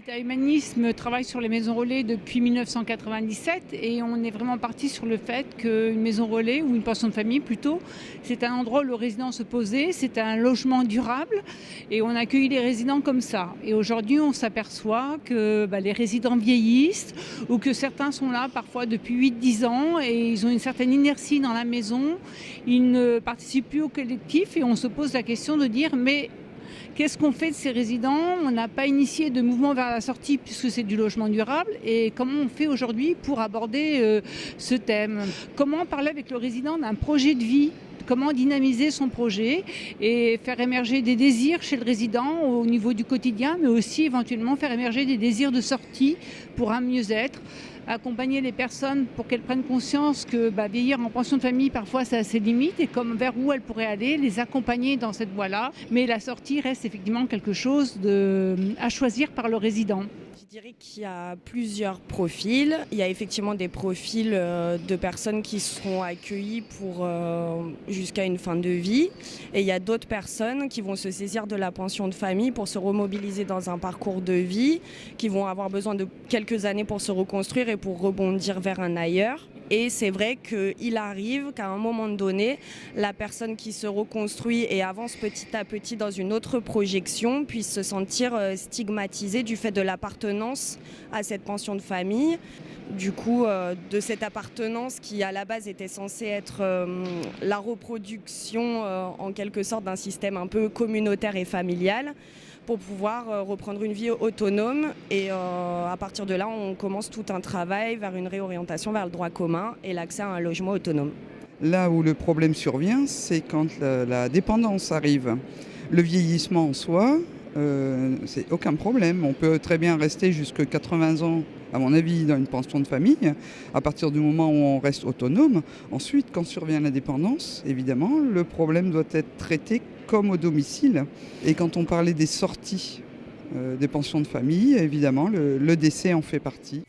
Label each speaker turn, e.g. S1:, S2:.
S1: Habitat Humanisme travaille sur les maisons relais depuis 1997 et on est vraiment parti sur le fait qu'une maison relais ou une pension de famille plutôt, c'est un endroit où le résident se posait, c'est un logement durable et on accueille les résidents comme ça. Et aujourd'hui on s'aperçoit que les résidents vieillissent ou que certains sont là parfois depuis 8-10 ans et ils ont une certaine inertie dans la maison, ils ne participent plus au collectif et on se pose la question de dire mais qu'est-ce qu'on fait de ces résidents? On n'a pas initié de mouvement vers la sortie puisque c'est du logement durable. Et comment on fait aujourd'hui pour aborder ce thème? Comment parler avec le résident d'un projet de vie? Comment dynamiser son projet et faire émerger des désirs chez le résident au niveau du quotidien, mais aussi éventuellement faire émerger des désirs de sortie pour un mieux-être. Accompagner les personnes pour qu'elles prennent conscience que vieillir en pension de famille, parfois, ça a ses limites et comme vers où elles pourraient aller, les accompagner dans cette voie-là. Mais la sortie reste effectivement quelque chose à choisir par le résident.
S2: Je dirais qu'il y a plusieurs profils. Il y a effectivement des profils de personnes qui seront accueillies pour jusqu'à une fin de vie. Et il y a d'autres personnes qui vont se saisir de la pension de famille pour se remobiliser dans un parcours de vie, qui vont avoir besoin de quelques années pour se reconstruire et pour rebondir vers un ailleurs. Et c'est vrai qu'il arrive qu'à un moment donné, la personne qui se reconstruit et avance petit à petit dans une autre projection puisse se sentir stigmatisée du fait de l'appartenance à cette pension de famille. Du coup, de cette appartenance qui à la base était censée être la reproduction en quelque sorte d'un système un peu communautaire et familial, pour pouvoir reprendre une vie autonome. Et à partir de là, on commence tout un travail vers une réorientation vers le droit commun et l'accès à un logement autonome.
S3: Là où le problème survient, c'est quand la dépendance arrive. Le vieillissement en soi, c'est aucun problème. On peut très bien rester jusqu'à 80 ans, à mon avis, dans une pension de famille, à partir du moment où on reste autonome. Ensuite, quand survient la dépendance, évidemment, le problème doit être traité comme au domicile. Et quand on parlait des sorties des pensions de famille, évidemment, le décès en fait partie.